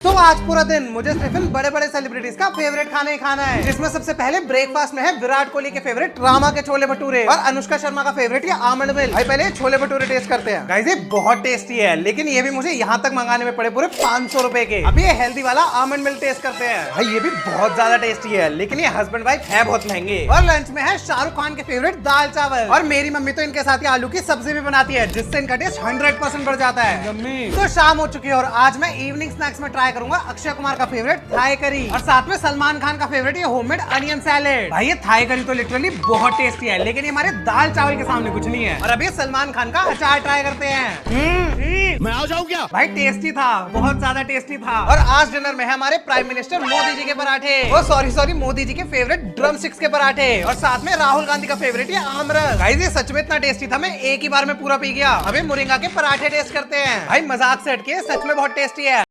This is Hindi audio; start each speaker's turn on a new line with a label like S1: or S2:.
S1: तो आज पूरा दिन मुझे सिर्फ इन बड़े बड़े सेलिब्रिटीज का फेवरेट खाना ही खाना है, जिसमें सबसे पहले ब्रेकफास्ट में है विराट कोहली के फेवरेट रामा के छोले भटूरे और अनुष्का शर्मा का फेवरेट ये आमंड मिल्क। भाई पहले छोले भटूरे टेस्ट करते हैं। गाइस ये बहुत टेस्टी है, लेकिन ये भी मुझे यहाँ तक मंगाने में पड़े पूरे 500 रुपए के। अभी ये हेल्दी वाला आमंड मिल्क टेस्ट करते हैं। भाई ये भी बहुत ज्यादा टेस्टी है, लेकिन ये हस्बैंड वाइफ है बहुत महंगे। और लंच में है शाहरुख खान के फेवरेट दाल चावल, और मेरी मम्मी तो इनके साथ ही आलू की सब्जी भी बनाती है, जिससे इनका टेस्ट 100% बढ़ जाता है। तो शाम हो चुकी है और आज मैं इवनिंग स्नैक्स में ट्राई करूंगा अक्षय कुमार का फेवरेट थाई करी, और साथ में सलमान खान का फेवरेट ये होममेड अनियन सैलेड। भाई ये थाई करी तो लिटरली बहुत टेस्टी है, लेकिन ये हमारे दाल चावल के सामने कुछ नहीं है। और अभी सलमान खान का अचार ट्राई करते हैं।
S2: मैं आ जाऊं क्या?
S1: भाई टेस्टी था, बहुत ज्यादा टेस्टी था। और आज डिनर में है हमारे प्राइम मिनिस्टर मोदी जी के पराठे, ओ सॉरी मोदी जी के फेवरेट ड्रम स्टिक्स के पराठे, और साथ में राहुल गांधी का फेवरेट ये आमरस। गाइस ये सच में इतना टेस्टी था, मैं एक ही बार में पूरा पी गया। अभी मोरिंगा के पराठे टेस्ट करते हैं। भाई मजाक से हटके सच में बहुत टेस्टी है।